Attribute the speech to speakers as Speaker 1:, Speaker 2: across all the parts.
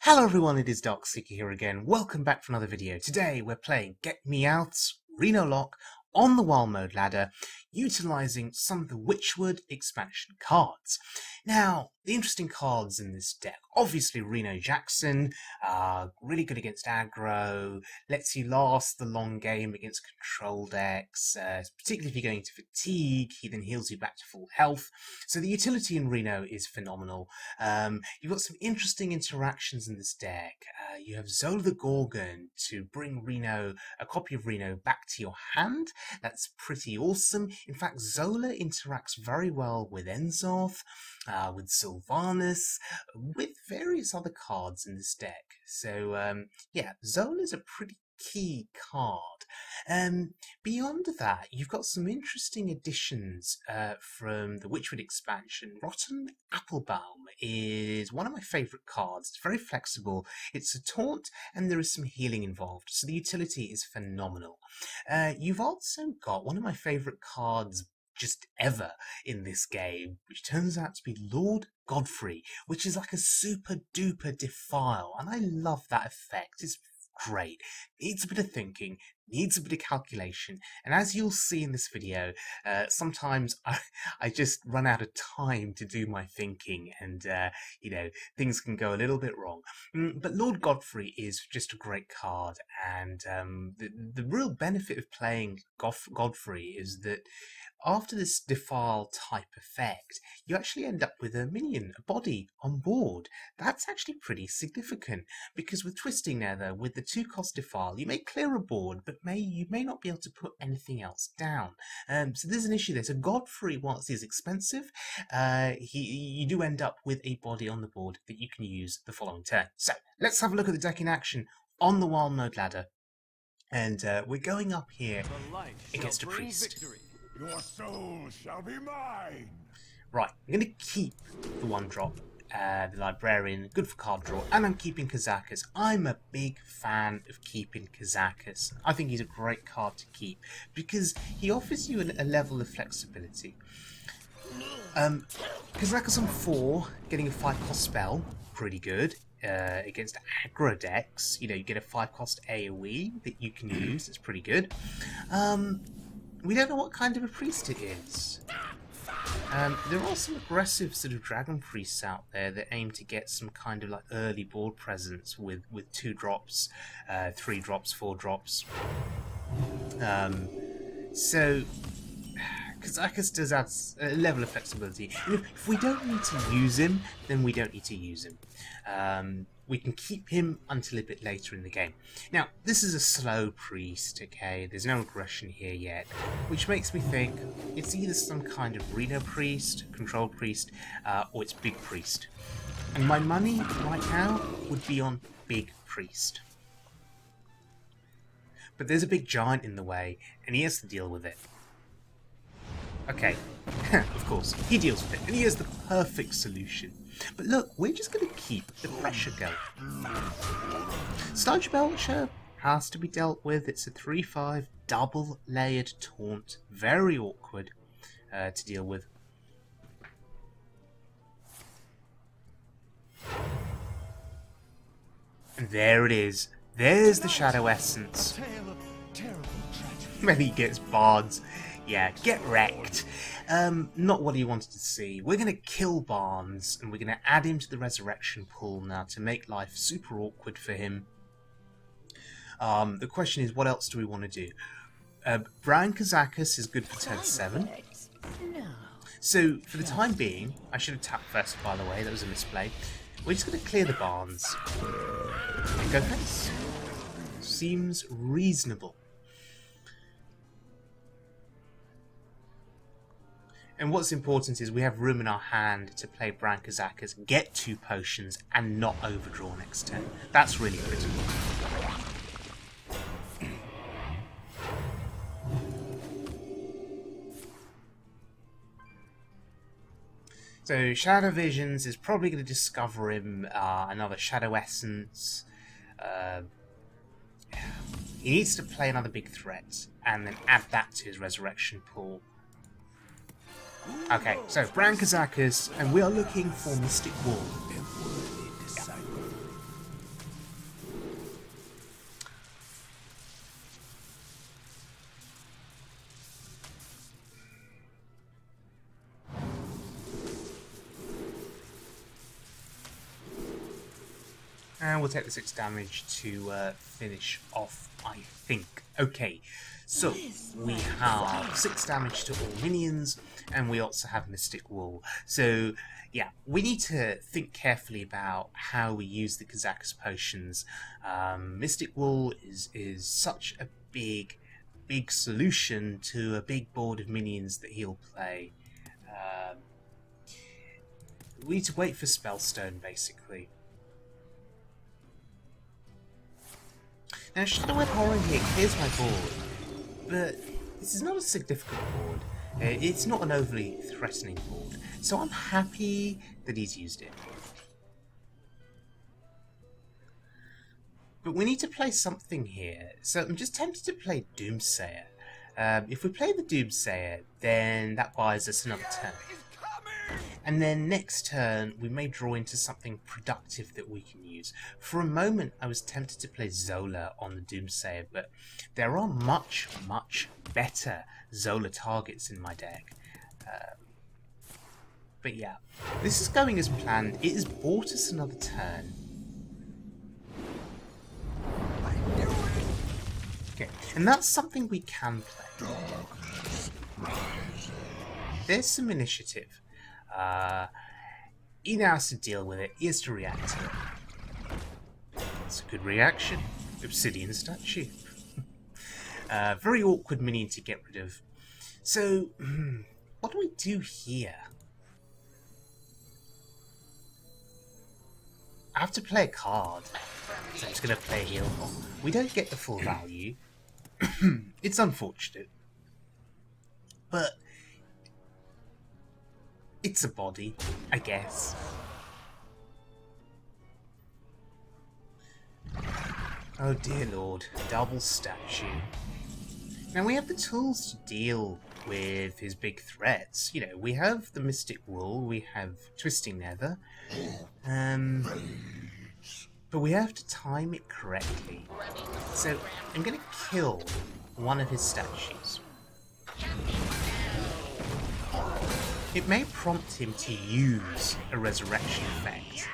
Speaker 1: Hello everyone, it is Darkseeker here again. Welcome back for another video. Today we're playing GetMeowth's Renolock on the Wild Mode ladder, utilising some of the Witchwood expansion cards. Now, the interesting cards in this deck, obviously Reno Jackson, really good against aggro, lets you last the long game against control decks, particularly if you're going to fatigue, he then heals you back to full health. So the utility in Reno is phenomenal. You've got some interesting interactions in this deck. You have Zola the Gorgon to bring Reno, a copy of Reno, back to your hand. That's pretty awesome. In fact, Zola interacts very well with Enzoth, with Sylvanas, with various other cards in this deck. So, yeah, Zola is a pretty key card. Beyond that, you've got some interesting additions from the Witchwood expansion. Rotten Applebaum is one of my favourite cards. It's very flexible, it's a taunt, and there is some healing involved, so the utility is phenomenal. You've also got one of my favourite cards just ever in this game, which turns out to be Lord Godfrey, which is like a super duper defile, and I love that effect. It's great. Needs a bit of thinking, needs a bit of calculation, and as you'll see in this video, sometimes I just run out of time to do my thinking, and you know, things can go a little bit wrong. But Lord Godfrey is just a great card, and the real benefit of playing Godfrey is that after this defile type effect, you actually end up with a minion, a body, on board. That's actually pretty significant, because with Twisting Nether, with the 2-cost defile, you may clear a board, but you may not be able to put anything else down. So there's an issue there. So Godfrey, whilst he is expensive, you do end up with a body on the board that you can use the following turn. So let's have a look at the deck in action on the Wild Mode ladder. And we're going up here against a priest.
Speaker 2: Victory. Your soul shall be mine.
Speaker 1: Right, I'm going to keep the 1-drop, the Librarian, good for card draw, and I'm keeping Kazakus. I'm a big fan of keeping Kazakus. I think he's a great card to keep because he offers you a level of flexibility. Kazakus on 4, getting a 5-cost spell, pretty good. Against aggro decks, you know, you get a 5-cost AoE that you can use. It's pretty good. We don't know what kind of a priest it is. There are some aggressive sort of dragon priests out there that aim to get some kind of like early board presence with 2 drops, 3 drops, 4 drops. So Kazakus does add a level of flexibility. If we don't need to use him, then we don't need to use him. We can keep him until a bit later in the game. Now, this is a slow priest, okay? There's no aggression here yet, which makes me think it's either some kind of Reno priest, control priest, or it's big priest. And my money right now would be on big priest. But there's a big giant in the way, and he has to deal with it. Okay, of course, he deals with it, and he has the perfect solution. But look, we're just going to keep the pressure going. Sludge Belcher has to be dealt with. It's a 3/5 double-layered taunt. Very awkward to deal with. And there it is. There's the Shadow Essence. Maybe he gets bards. Yeah, get wrecked. Not what he wanted to see. We're going to kill Barnes, and we're going to add him to the resurrection pool now to make life super awkward for him. The question is, what else do we want to do? Brann and Kazakus is good for turn 7. So, for the time being, I should have tapped first, by the way, that was a misplay. We're just going to clear the Barnes. And go face. Seems reasonable. And what's important is we have room in our hand to play Brann and Kazakus, get 2 potions, and not overdraw next turn. That's really critical. So Shadow Visions is probably going to discover him another Shadow Essence. He needs to play another big threat, and then add that to his resurrection pool. Okay, so Brann and Kazakus, and we are looking for Mystic Wall. And we'll take the 6 damage to finish off, I think. Okay, so we have 6 damage to all minions, and we also have Mystic Wool. So, yeah, we need to think carefully about how we use the Kazakus potions. Mystic Wool is such a big solution to a big board of minions that he'll play. We need to wait for Spellstone, basically. Now, Shadowweb Horror here clears my board, but this is not a significant board. It's not an overly threatening board, so I'm happy that he's used it. But we need to play something here, so I'm just tempted to play Doomsayer. If we play the Doomsayer, then that buys us another turn. And then next turn, we may draw into something productive that we can use. For a moment, I was tempted to play Zola on the Doomsayer, but there are much, much better Zola targets in my deck. But yeah, this is going as planned. It has bought us another turn. Okay, and that's something we can play. There's some initiative. He now has to deal with it. He has to react to it. It's a good reaction. Obsidian statue. Very awkward minion to get rid of. So, what do we do here? I have to play a card. So I'm just going to play a heal bomb. We don't get the full value. It's unfortunate. But it's a body, I guess. Oh dear lord, double statue. Now we have the tools to deal with his big threats. You know, we have the Mystic Wool, we have Twisting Nether. But we have to time it correctly. So I'm going to kill one of his statues. It may prompt him to use a resurrection effect.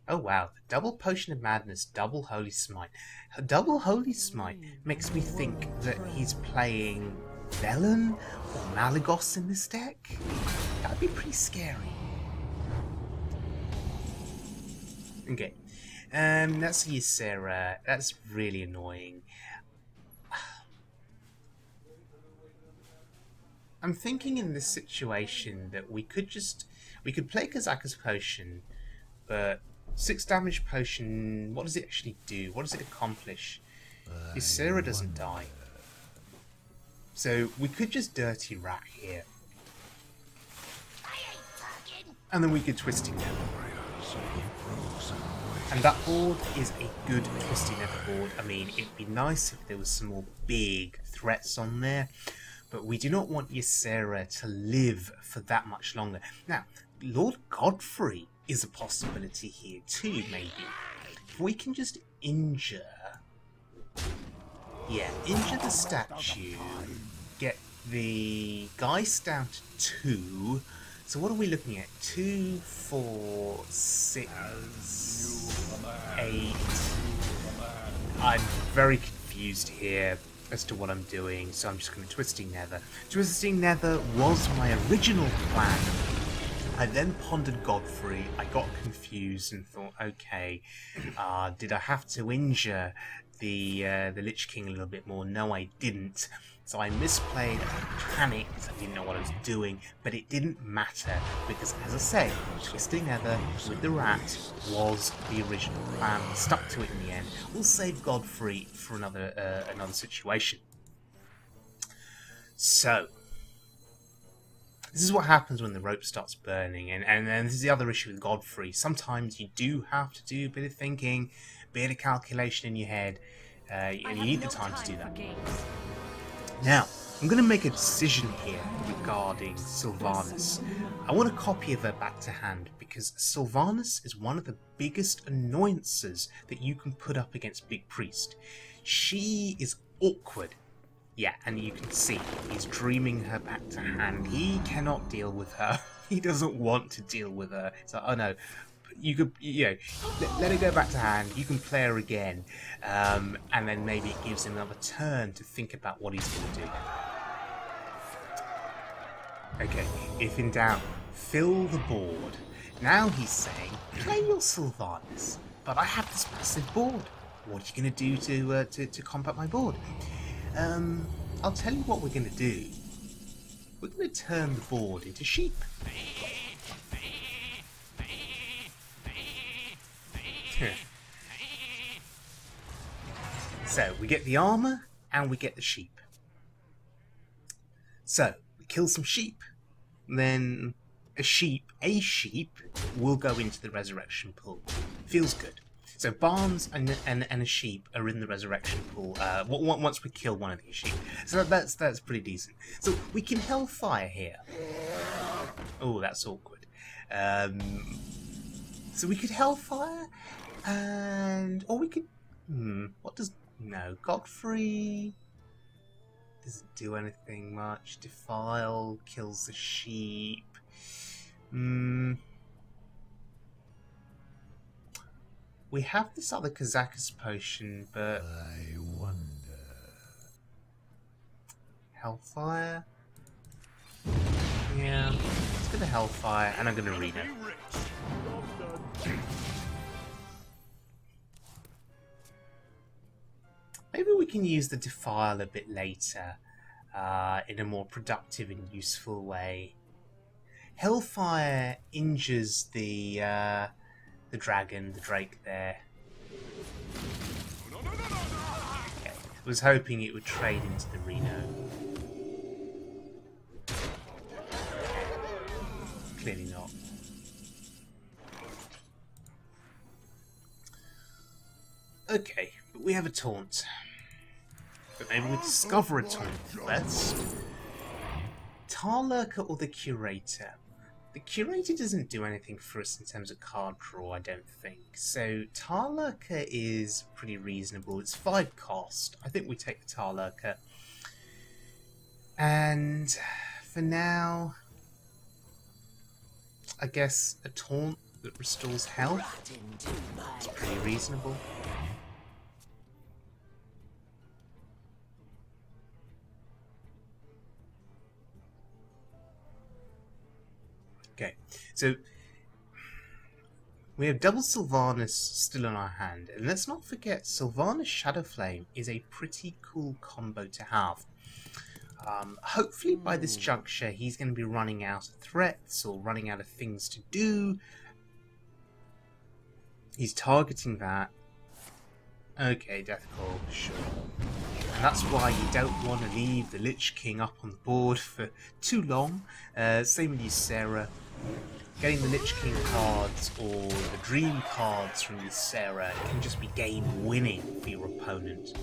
Speaker 1: Oh wow, double Potion of Madness, double Holy Smite. A double Holy Smite makes me think that he's playing Velen or Malagos in this deck. That'd be pretty scary. Okay, that's Ysera. That's really annoying. I'm thinking in this situation that we could play Kazakus Potion, but 6 damage potion, what does it actually do? What does it accomplish? Ysera doesn't die. So we could just Dirty Rat here. And then we could Twisting Nether. And that board is a good Twisting Nether board. I mean, it'd be nice if there was some more big threats on there. But we do not want Ysera to live for that much longer. Now, Lord Godfrey is a possibility here too, maybe. If we can just injure... Yeah, injure the statue. Get the Geist down to 2. So what are we looking at? 2, 4, 6, 8... I'm very confused here as to what I'm doing, so I'm just going to Twisting Nether. Twisting Nether was my original plan. I then pondered Godfrey. I got confused and thought, okay, did I have to injure the Lich King a little bit more? No, I didn't. So I misplayed, I panicked, I didn't know what I was doing, but it didn't matter, because as I say, Twisting Nether with the rat was the original plan. We stuck to it in the end. We'll save Godfrey for another situation. So, this is what happens when the rope starts burning, and this is the other issue with Godfrey. Sometimes you do have to do a bit of thinking, a bit of calculation in your head, and you need the time to do that. Now, I'm going to make a decision here regarding Sylvanas. I want a copy of her back to hand, because Sylvanas is one of the biggest annoyances that you can put up against Big Priest. She is awkward. Yeah, and you can see, he's dreaming her back to hand. He cannot deal with her. He doesn't want to deal with her. So, oh no. you could, let her go back to hand. You can play her again, and then maybe it gives him another turn to think about what he's going to do. Okay, if in doubt, fill the board. Now he's saying, play your Sylvanas, but I have this massive board. What are you going to do to combat my board? I'll tell you what we're going to do. We're going to turn the board into sheep. So, we get the armor, and we get the sheep. So, we kill some sheep, then a sheep will go into the resurrection pool. Feels good. So Barnes and a sheep are in the resurrection pool once we kill one of these sheep. So that's pretty decent. So we can Hellfire here. Oh, that's awkward. So we could Hellfire, or we could. What does Godfrey doesn't do anything much. Defile kills the sheep. We have this other Kazakus potion, but
Speaker 2: I wonder.
Speaker 1: Hellfire. Yeah, let's go to Hellfire, and I'm gonna read it. Maybe we can use the Defile a bit later, in a more productive and useful way. Hellfire injures the dragon, the drake there. Okay. I was hoping it would trade into the Reno. Clearly not. Okay, but we have a taunt. But maybe we discover a taunt first. Tarlurker or the Curator? The Curator doesn't do anything for us in terms of card draw, I don't think. So Tarlurker is pretty reasonable. It's 5 cost. I think we take the Tarlurker. And for now, I guess a taunt that restores health. It's pretty reasonable. Okay, so we have double Sylvanas still in our hand, and let's not forget Sylvanas Shadowflame is a pretty cool combo to have. Hopefully by this juncture he's going to be running out of threats or running out of things to do. He's targeting that. Okay, Death Call, sure. And that's why you don't want to leave the Lich King up on the board for too long. Same with Ysera. Getting the Lich King cards or the Dream cards from Ysera can just be game winning for your opponent.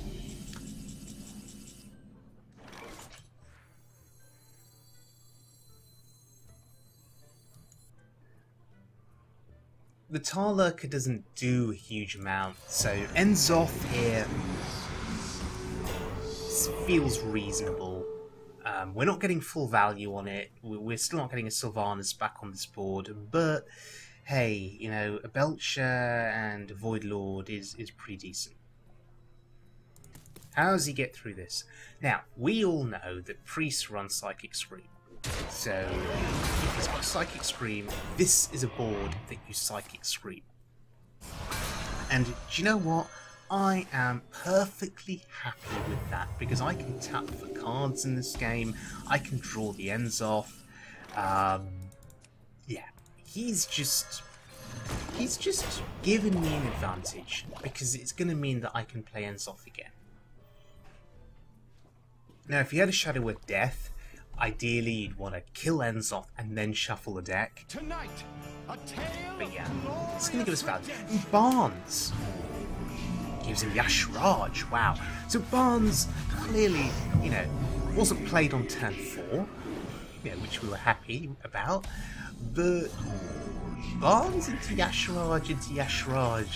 Speaker 1: The Tarlurker doesn't do a huge amount, so ends off here feels reasonable. We're not getting full value on it. We're still not getting a Sylvanas back on this board, but hey, you know, a Belcher and a Void Lord is pretty decent. How does he get through this? Now, we all know that priests run Psychic Scream. So, if he's got Psychic Scream, this is a board that you Psychic Scream. And do you know what? I am perfectly happy with that, because I can tap for cards in this game, I can draw the ends off. Yeah, he's just giving me an advantage, because it's going to mean that I can play ends off again. Now, if you had a Shadow of Death, ideally you'd want to kill ends off and then shuffle the deck.
Speaker 2: Tonight, a tale
Speaker 1: but yeah, it's going to give us value. And Barnes gives him Yashraj. Wow. So Barnes clearly, you know, wasn't played on turn 4, you know, which we were happy about. But Barnes into Yashraj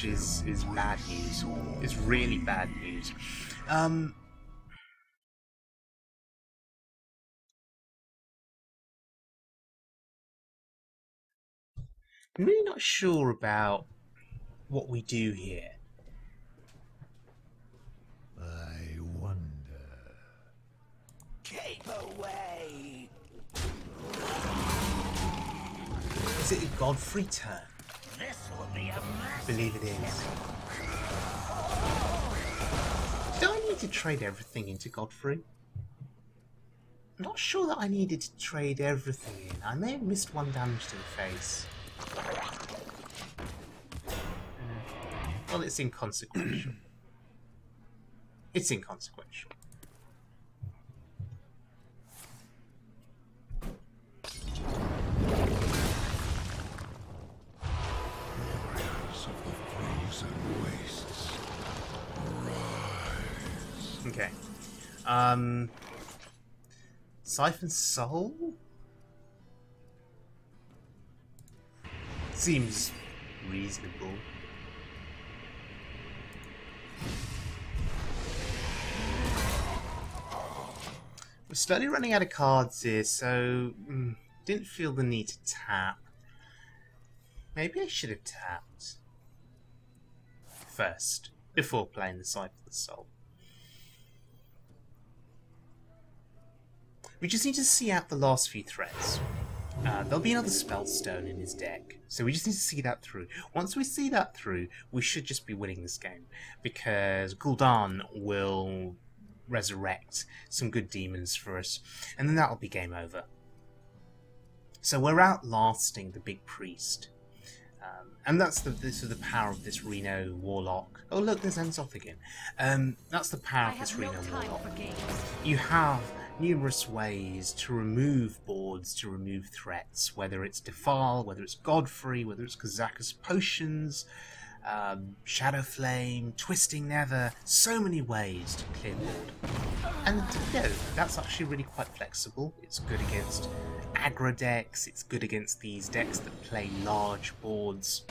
Speaker 1: is bad news. It's really bad news. I'm really not sure about what we do here.
Speaker 2: I wonder.
Speaker 3: Keep away!
Speaker 1: Is it a Godfrey turn?
Speaker 3: This will be a mess.
Speaker 1: I believe it is. Do I need to trade everything into Godfrey? I'm not sure that I needed to trade everything in. I may have missed one damage to the face. Well, it's inconsequential. It's inconsequential. Okay. Siphon Soul? Seems reasonable. We're slowly running out of cards here, so didn't feel the need to tap. Maybe I should have tapped first, before playing the Siphon Soul. We just need to see out the last few threats. There'll be another Spellstone in his deck, so we just need to see that through. Once we see that through, we should just be winning this game, because Gul'dan will resurrect some good demons for us, and then that'll be game over. So we're outlasting the big priest, and that's the power of this Reno Warlock. Oh look, there's Enzoth again. That's the power of this Reno Warlock. You have numerous ways to remove boards, to remove threats, whether it's Defile, whether it's Godfrey, whether it's Kazakus Potions, Shadow Flame, Twisting Nether, so many ways to clear board. And you know, that's actually really quite flexible. It's good against aggro decks, it's good against these decks that play large boards.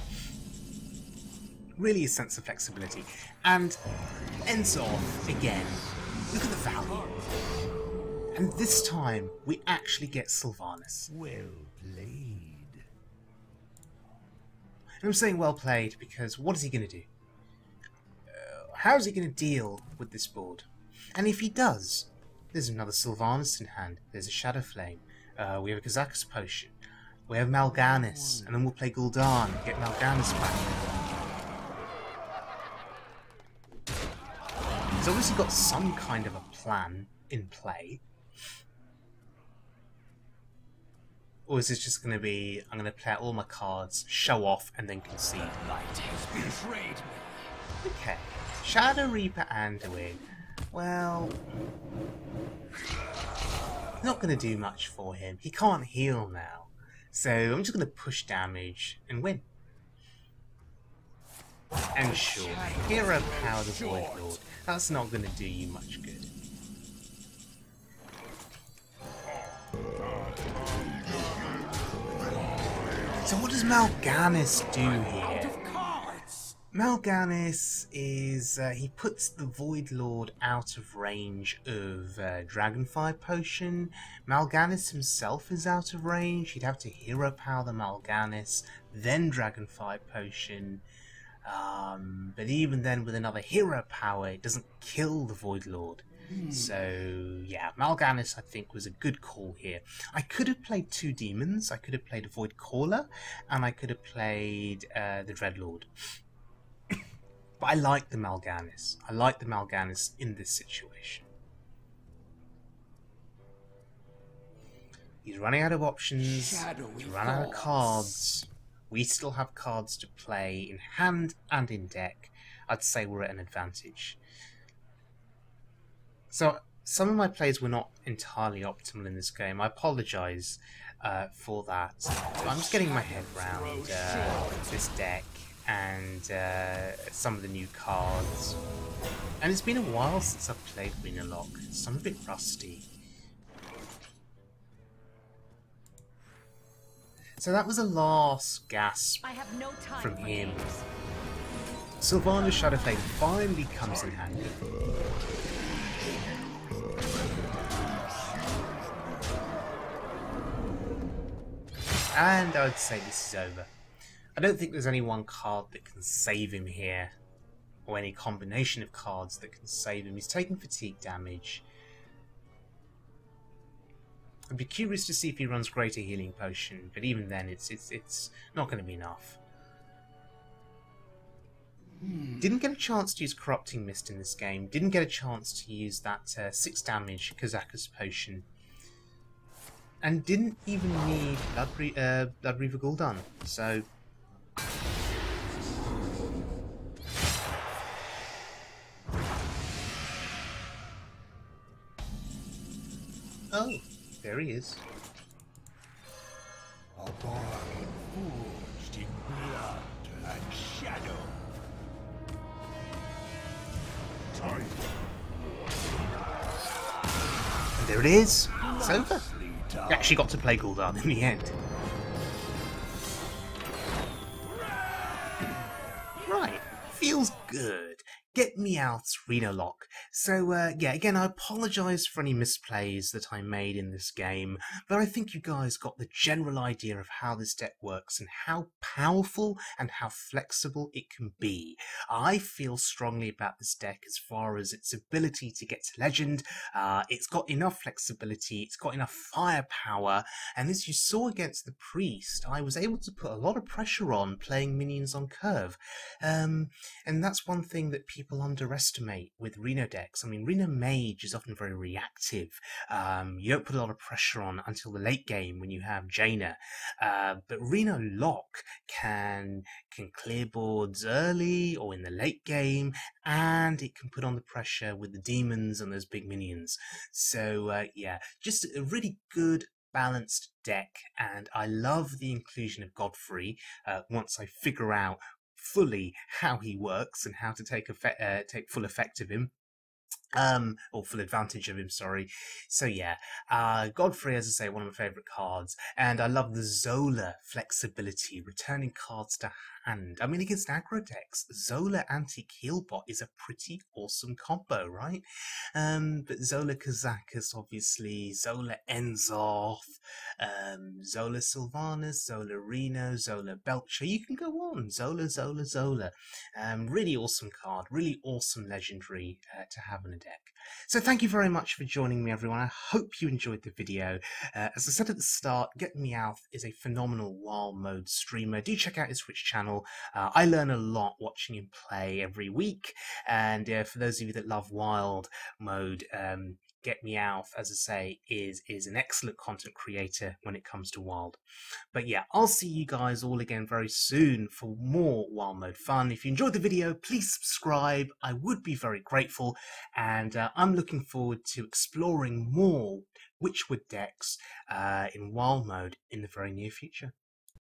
Speaker 1: Really a sense of flexibility. And Enzoth, again, look at the value. And this time, we actually get Sylvanas.
Speaker 2: Well played.
Speaker 1: And I'm saying well played because what is he going to do? How is he going to deal with this board? And if he does, there's another Sylvanas in hand. There's a Shadow Flame. We have a Kazakus Potion. We have Mal'Ganis. And then we'll play Gul'dan and get Mal'Ganis back. He's obviously got some kind of a plan in play. Or is this just going to be, I'm going to play out all my cards, show off, and then concede?
Speaker 3: Light has betrayed me.
Speaker 1: Okay. Shadow Reaper Anduin. Well, not going to do much for him. He can't heal now. So I'm just going to push damage and win. And sure, Hero Power the Void Lord. That's not going to do you much good. So what does Mal'Ganis do here? Mal'Ganis is, he puts the Void Lord out of range of Dragonfire Potion. Mal'Ganis himself is out of range. He'd have to Hero Power the Mal'Ganis, then Dragonfire Potion. But even then with another Hero Power, it doesn't kill the Void Lord. So, yeah, Mal'Ganis, I think, was a good call here. I could have played two demons. I could have played a Void Caller, and I could have played the Dreadlord. But I like the Mal'Ganis. I like the Mal'Ganis in this situation. He's running out of options. He's run out of cards. We still have cards to play in hand and in deck. I'd say we're at an advantage. So, some of my plays were not entirely optimal in this game. I apologise for that. But I'm just getting my head around this deck and some of the new cards. And it's been a while since I've played Renolock, so I'm a bit rusty. So that was a last gasp from him. Sylvanas Shadow Flame finally comes in handy. And I would say this is over. I don't think there's any one card that can save him here, or any combination of cards that can save him. He's taking fatigue damage. I'd be curious to see if he runs Greater Healing Potion, but even then it's not going to be enough. Didn't get a chance to use Corrupting Mist in this game. Didn't get a chance to use that 6 damage Kazakus potion. And didn't even need Blood Reaver Gul'dan. So... oh, there he is.
Speaker 2: A bond forged in blood and shadow.
Speaker 1: And there it is. It's over. You actually got to play Gul'dan in the end. Right. Feels good. GetMeowth's Renolock. So, yeah, again, I apologise for any misplays that I made in this game, but I think you guys got the general idea of how this deck works and how powerful and how flexible it can be. I feel strongly about this deck as far as its ability to get to Legend. It's got enough flexibility, it's got enough firepower, and as you saw against the Priest, I was able to put a lot of pressure on playing minions on curve. And that's one thing that people underestimate with Reno decks. I mean, Reno Mage is often very reactive. You don't put a lot of pressure on until the late game when you have Jaina. But Renolock can clear boards early or in the late game, and it can put on the pressure with the demons and those big minions. So, yeah, just a really good balanced deck, and I love the inclusion of Godfrey once I figure out fully how he works and how to take full effect of him. Or full advantage of him, sorry. So yeah, Godfrey, as I say, one of my favourite cards, and I love the Zola flexibility, returning cards to hand. I mean, against aggro decks, Zola anti-Keelbot is a pretty awesome combo, right? But Zola Kazakus, obviously, Zola Enzoth, Zola Sylvanas, Zola Reno, Zola Belcher, you can go on, Zola. Really awesome card, really awesome legendary to have in a deck. So thank you very much for joining me, everyone. I hope you enjoyed the video. As I said at the start, GetMeowth is a phenomenal wild mode streamer. Do check out his Twitch channel. I learn a lot watching him play every week, and for those of you that love wild mode, GetMeowth, as I say, is an excellent content creator when it comes to wild. But yeah, I'll see you guys all again very soon for more wild mode fun. If you enjoyed the video, please subscribe. I would be very grateful, and I'm looking forward to exploring more Witchwood decks in wild mode in the very near future.